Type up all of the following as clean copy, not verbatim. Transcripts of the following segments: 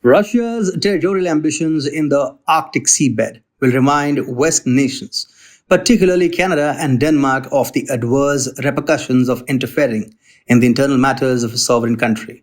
Russia's territorial ambitions in the Arctic seabed will remind Western nations, particularly Canada and Denmark, of the adverse repercussions of interfering in the internal matters of a sovereign country.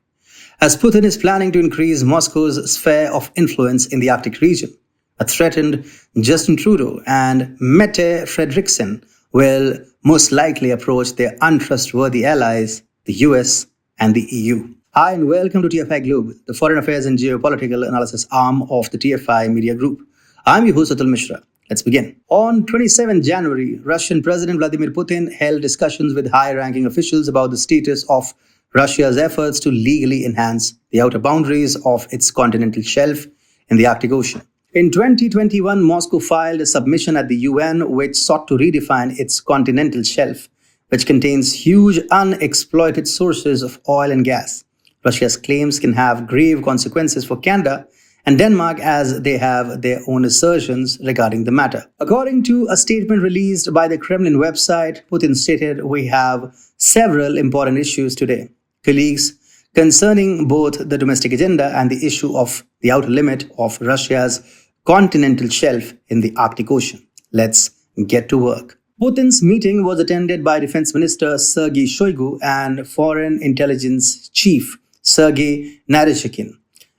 As Putin is planning to increase Moscow's sphere of influence in the Arctic region, a threatened Justin Trudeau and Mette Frederiksen will most likely approach their untrustworthy allies, the US and the EU. Hi and welcome to TFIGlobal, the foreign affairs and geopolitical analysis arm of the TFI media group. I'm your host Atul Mishra. Let's begin. On 27 January, Russian President Vladimir Putin held discussions with high-ranking officials about the status of Russia's efforts to legally enhance the outer boundaries of its continental shelf in the Arctic Ocean. In 2021, Moscow filed a submission at the UN which sought to redefine its continental shelf, which contains huge unexploited sources of oil and gas. Russia's claims can have grave consequences for Canada and Denmark as they have their own assertions regarding the matter. According to a statement released by the Kremlin website, Putin stated, "We have several important issues today, colleagues, concerning both the domestic agenda and the issue of the outer limit of Russia's continental shelf in the Arctic Ocean. Let's get to work." Putin's meeting was attended by Defense Minister Sergei Shoigu and Foreign Intelligence Chief Sergei Naryshkin.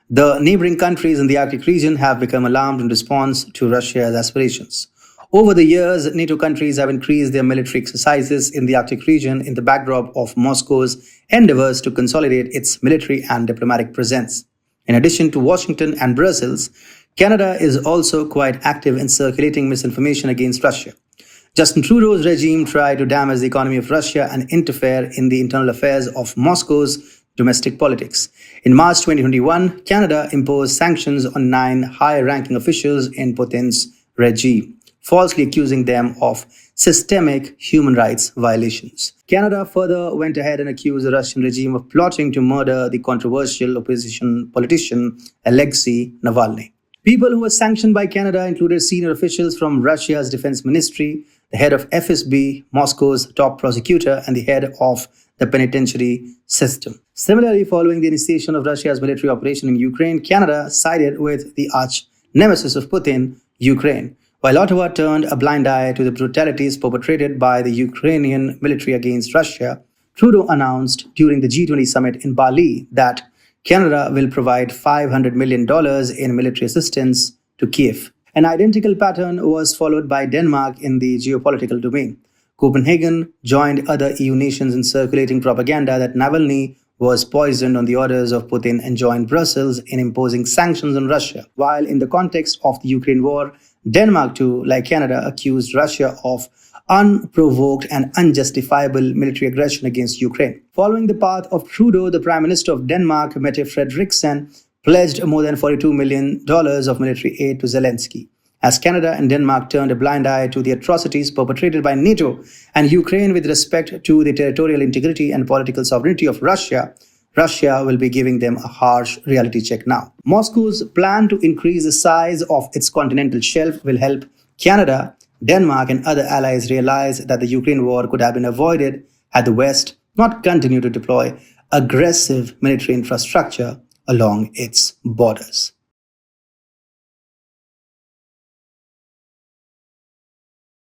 The neighboring countries in the Arctic region have become alarmed in response to Russia's aspirations. Over the years, NATO countries have increased their military exercises in the Arctic region in the backdrop of Moscow's endeavors to consolidate its military and diplomatic presence. In addition to Washington and Brussels, Canada is also quite active in circulating misinformation against Russia. Justin Trudeau's regime tried to damage the economy of Russia and interfere in the internal affairs of Moscow's domestic politics. In March 2021, Canada imposed sanctions on 9 high-ranking officials in Putin's regime, falsely accusing them of systemic human rights violations. Canada further went ahead and accused the Russian regime of plotting to murder the controversial opposition politician Alexei Navalny. People who were sanctioned by Canada included senior officials from Russia's defense ministry, the head of FSB, Moscow's top prosecutor, and the head of the penitentiary system. Similarly, following the initiation of Russia's military operation in Ukraine, Canada sided with the arch-nemesis of Putin, Ukraine, while Ottawa turned a blind eye to the brutalities perpetrated by the Ukrainian military against Russia. Trudeau announced during the G20 summit in Bali that Canada will provide $500 million in military assistance to Kiev. An identical pattern was followed by Denmark in the geopolitical domain. Copenhagen joined other EU nations in circulating propaganda that Navalny was poisoned on the orders of Putin and joined Brussels in imposing sanctions on Russia. While in the context of the Ukraine war, Denmark too, like Canada, accused Russia of unprovoked and unjustifiable military aggression against Ukraine. Following the path of Trudeau, the Prime Minister of Denmark, Mette Frederiksen, pledged more than $42 million of military aid to Zelensky. As Canada and Denmark turned a blind eye to the atrocities perpetrated by NATO and Ukraine with respect to the territorial integrity and political sovereignty of Russia, Russia will be giving them a harsh reality check now. Moscow's plan to increase the size of its continental shelf will help Canada, Denmark, and other allies realize that the Ukraine war could have been avoided had the West not continued to deploy aggressive military infrastructure along its borders.